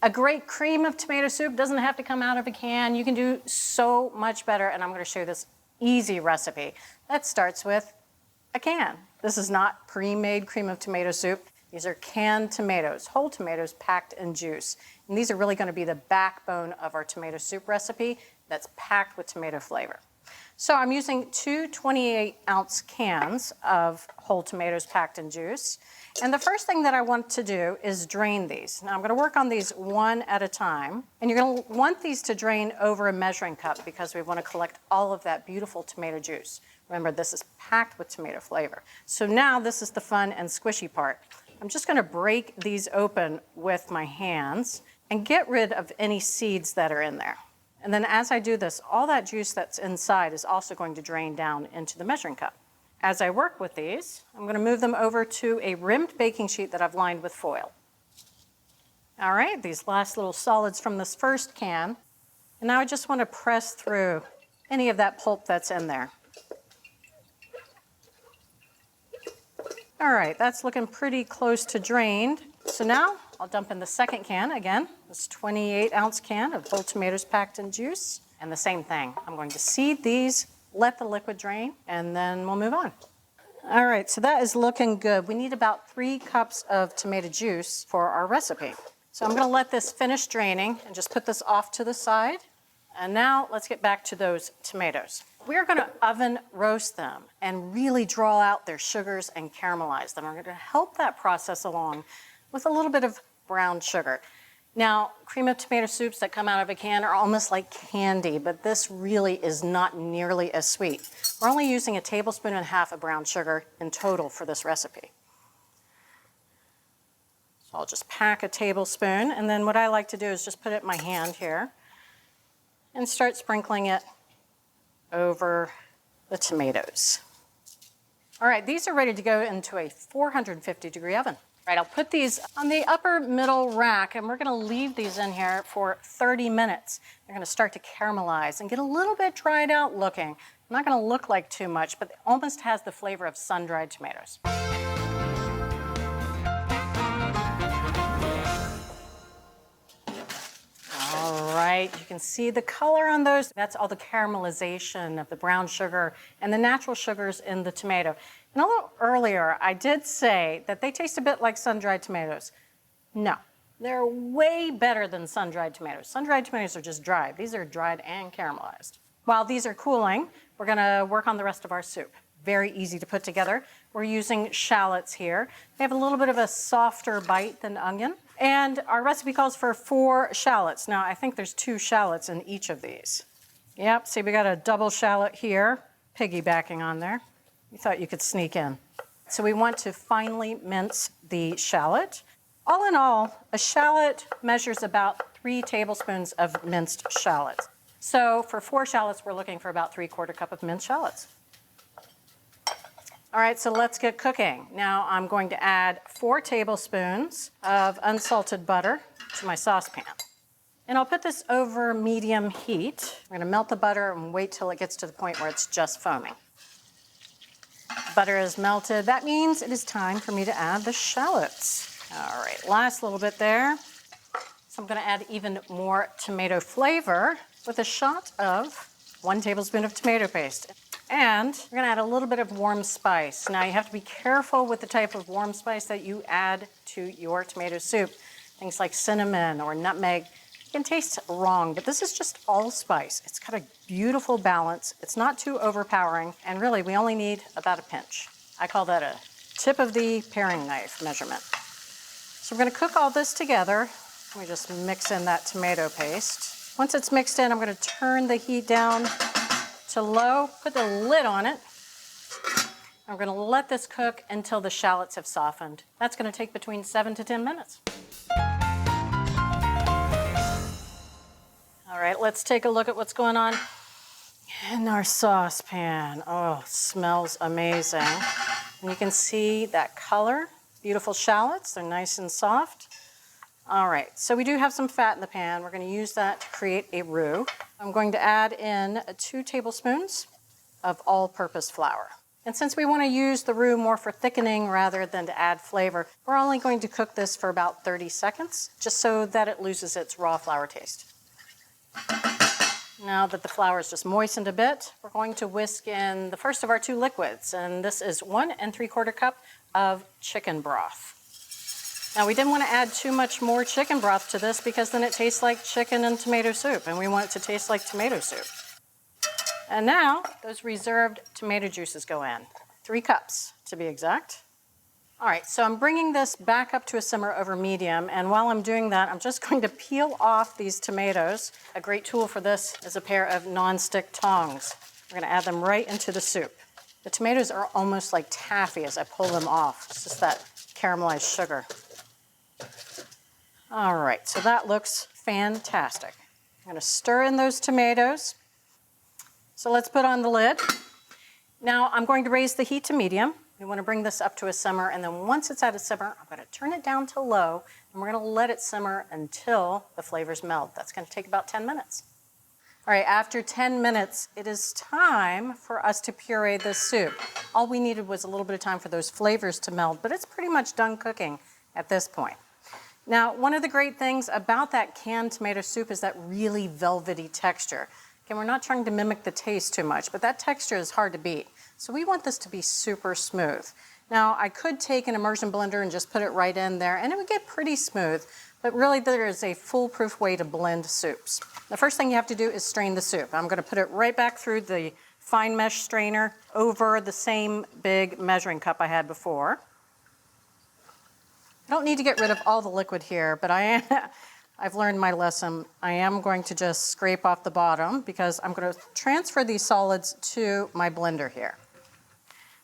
A great cream of tomato soup doesn't have to come out of a can. You can do so much better, and I'm going to show you this easy recipe that starts with a can. This is not pre-made cream of tomato soup. These are canned tomatoes, whole tomatoes packed in juice. And these are really going to be the backbone of our tomato soup recipe that's packed with tomato flavor. So I'm using two 28-ounce cans of whole tomatoes packed in juice. And the first thing that I want to do is drain these. Now I'm going to work on these one at a time. And you're going to want these to drain over a measuring cup because we want to collect all of that beautiful tomato juice. Remember, this is packed with tomato flavor. So now this is the fun and squishy part. I'm just going to break these open with my hands and get rid of any seeds that are in there. And then as I do this, all that juice that's inside is also going to drain down into the measuring cup. As I work with these, I'm going to move them over to a rimmed baking sheet that I've lined with foil. All right, these last little solids from this first can. And now I just want to press through any of that pulp that's in there. All right, that's looking pretty close to drained. So now I'll dump in the second can again, this 28-ounce can of whole tomatoes packed in juice. And the same thing, I'm going to seed these, let the liquid drain, and then we'll move on. All right, so that is looking good. We need about 3 cups of tomato juice for our recipe. So I'm going to let this finish draining and just put this off to the side. And now let's get back to those tomatoes. We're going to oven roast them and really draw out their sugars and caramelize them. We're going to help that process along with a little bit of brown sugar. Now, cream of tomato soups that come out of a can are almost like candy, but this really is not nearly as sweet. We're only using 1.5 tablespoons of brown sugar in total for this recipe. So I'll just pack 1 tablespoon, and then what I like to do is just put it in my hand here and start sprinkling it over the tomatoes. All right, these are ready to go into a 450-degree oven. All right, I'll put these on the upper middle rack, and we're going to leave these in here for 30 minutes. They're going to start to caramelize and get a little bit dried out looking. Not going to look like too much, but it almost has the flavor of sun-dried tomatoes. All right, you can see the color on those. That's all the caramelization of the brown sugar and the natural sugars in the tomato. And a little earlier, I did say that they taste a bit like sun-dried tomatoes. No, they're way better than sun-dried tomatoes. Sun-dried tomatoes are just dried. These are dried and caramelized. While these are cooling, we're going to work on the rest of our soup. Very easy to put together. We're using shallots here. They have a little bit of a softer bite than onion. And our recipe calls for 4 shallots. Now, I think there's 2 shallots in each of these. Yep, see, we got a double shallot here, piggybacking on there. You thought you could sneak in. So we want to finely mince the shallot. All in all, a shallot measures about 3 tablespoons of minced shallots. So for 4 shallots, we're looking for about 3/4 cup of minced shallots. All right, so let's get cooking. Now I'm going to add 4 tablespoons of unsalted butter to my saucepan. And I'll put this over medium heat. I'm gonna melt the butter and wait till it gets to the point where it's just foaming. Butter is melted. That means it is time for me to add the shallots. All right, last little bit there. So I'm gonna add even more tomato flavor with a shot of 1 tablespoon of tomato paste. And we're gonna add a little bit of warm spice. Now you have to be careful with the type of warm spice that you add to your tomato soup. Things like cinnamon or nutmeg can taste wrong, but this is just allspice. It's got a beautiful balance. It's not too overpowering, and really we only need about a pinch. I call that a tip of the paring knife measurement. So we're gonna cook all this together. Let me just mix in that tomato paste. Once it's mixed in, I'm gonna turn the heat down to low, put the lid on it. I'm gonna let this cook until the shallots have softened. That's gonna take between 7 to 10 minutes. All right, let's take a look at what's going on in our saucepan. Oh, smells amazing. And you can see that color, beautiful shallots, they're nice and soft. All right, so we do have some fat in the pan. We're gonna use that to create a roux. I'm going to add in 2 tablespoons of all-purpose flour. And since we want to use the roux more for thickening rather than to add flavor, we're only going to cook this for about 30 seconds, just so that it loses its raw flour taste. Now that the flour is just moistened a bit, we're going to whisk in the first of our two liquids, and this is 1 3/4 cup of chicken broth. Now we didn't want to add too much more chicken broth to this because then it tastes like chicken and tomato soup, and we want it to taste like tomato soup. And now those reserved tomato juices go in, 3 cups to be exact. All right, so I'm bringing this back up to a simmer over medium, and while I'm doing that, I'm just going to peel off these tomatoes. A great tool for this is a pair of non-stick tongs. We're going to add them right into the soup. The tomatoes are almost like taffy as I pull them off. It's just that caramelized sugar. All right, so that looks fantastic. I'm going to stir in those tomatoes. So let's put on the lid. Now I'm going to raise the heat to medium. We want to bring this up to a simmer, and then once it's at a simmer, I'm going to turn it down to low, and we're going to let it simmer until the flavors melt. That's going to take about 10 minutes. All right, after 10 minutes, it is time for us to puree this soup. All we needed was a little bit of time for those flavors to melt, but it's pretty much done cooking at this point. Now, one of the great things about that canned tomato soup is that really velvety texture. Again, we're not trying to mimic the taste too much, but that texture is hard to beat. So we want this to be super smooth. Now, I could take an immersion blender and just put it right in there, and it would get pretty smooth, but really there is a foolproof way to blend soups. The first thing you have to do is strain the soup. I'm going to put it right back through the fine mesh strainer over the same big measuring cup I had before. I don't need to get rid of all the liquid here, but I've learned my lesson. I am going to just scrape off the bottom because I'm going to transfer these solids to my blender here.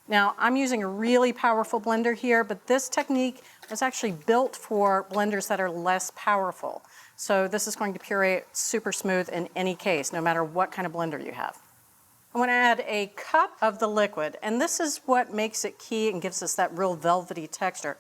Now, I'm using a really powerful blender here, but this technique was actually built for blenders that are less powerful. So this is going to puree super smooth in any case, no matter what kind of blender you have. I want to add a cup of the liquid, and this is what makes it key and gives us that real velvety texture.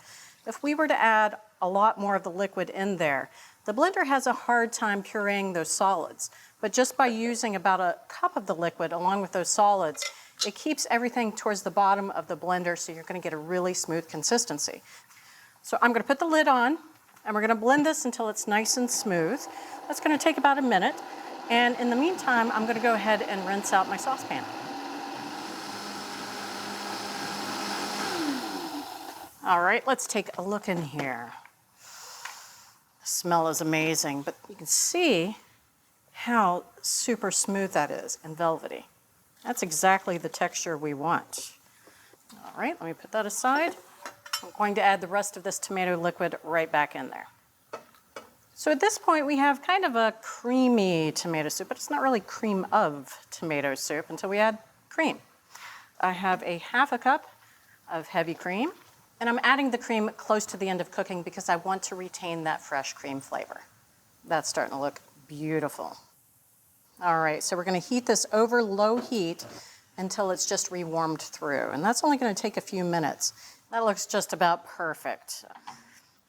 If we were to add a lot more of the liquid in there, the blender has a hard time pureeing those solids. But just by using about a cup of the liquid along with those solids, it keeps everything towards the bottom of the blender, so you're going to get a really smooth consistency. So I'm going to put the lid on, and we're going to blend this until it's nice and smooth. That's going to take about a minute. And in the meantime, I'm going to go ahead and rinse out my saucepan. All right, let's take a look in here. The smell is amazing, but you can see how super smooth that is and velvety. That's exactly the texture we want. All right, let me put that aside. I'm going to add the rest of this tomato liquid right back in there. So at this point, we have kind of a creamy tomato soup, but it's not really cream of tomato soup until we add cream. I have a half a cup of heavy cream. And I'm adding the cream close to the end of cooking because I want to retain that fresh cream flavor. That's starting to look beautiful. All right, so we're going to heat this over low heat until it's just rewarmed through. And that's only going to take a few minutes. That looks just about perfect.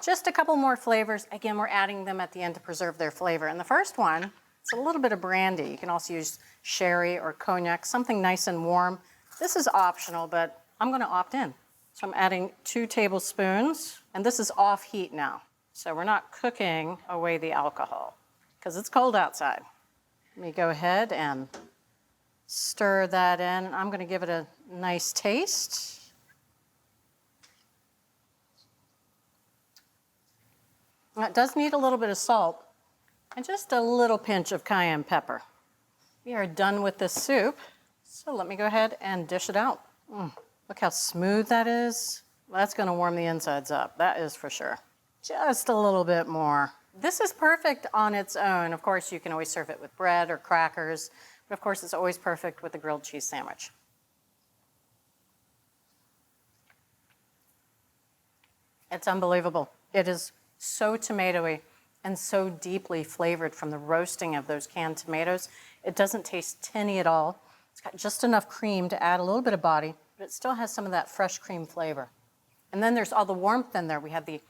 Just a couple more flavors. Again, we're adding them at the end to preserve their flavor. And the first one, it's a little bit of brandy. You can also use sherry or cognac, something nice and warm. This is optional, but I'm going to opt in. So I'm adding 2 tablespoons, and this is off heat now. So we're not cooking away the alcohol because it's cold outside. Let me go ahead and stir that in. I'm going to give it a nice taste. It does need a little bit of salt and just a little pinch of cayenne pepper. We are done with this soup, so let me go ahead and dish it out. Look how smooth that is. That's going to warm the insides up, that is for sure. Just a little bit more. This is perfect on its own. Of course, you can always serve it with bread or crackers, but of course, it's always perfect with a grilled cheese sandwich. It's unbelievable. It is so tomatoey and so deeply flavored from the roasting of those canned tomatoes. It doesn't taste tinny at all. It's got just enough cream to add a little bit of body, but it still has some of that fresh cream flavor. And then there's all the warmth in there. We have the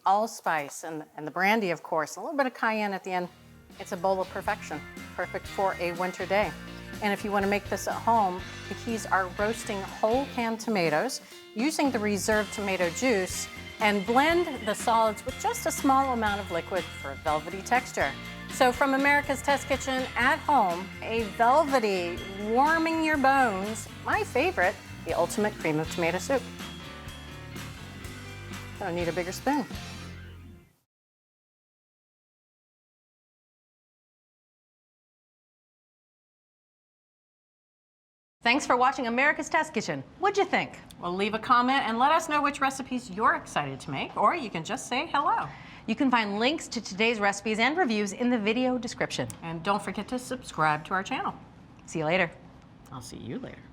allspice and the brandy, of course, a little bit of cayenne at the end. It's a bowl of perfection, perfect for a winter day. And if you want to make this at home, the keys are roasting whole canned tomatoes, using the reserved tomato juice, and blend the solids with just a small amount of liquid for a velvety texture. So from America's Test Kitchen at home, a velvety, warming your bones, my favorite, the ultimate cream of tomato soup. Gonna need a bigger spoon. Thanks for watching America's Test Kitchen. What'd you think? Well, leave a comment and let us know which recipes you're excited to make, or you can just say hello. You can find links to today's recipes and reviews in the video description. And don't forget to subscribe to our channel. See you later. I'll see you later.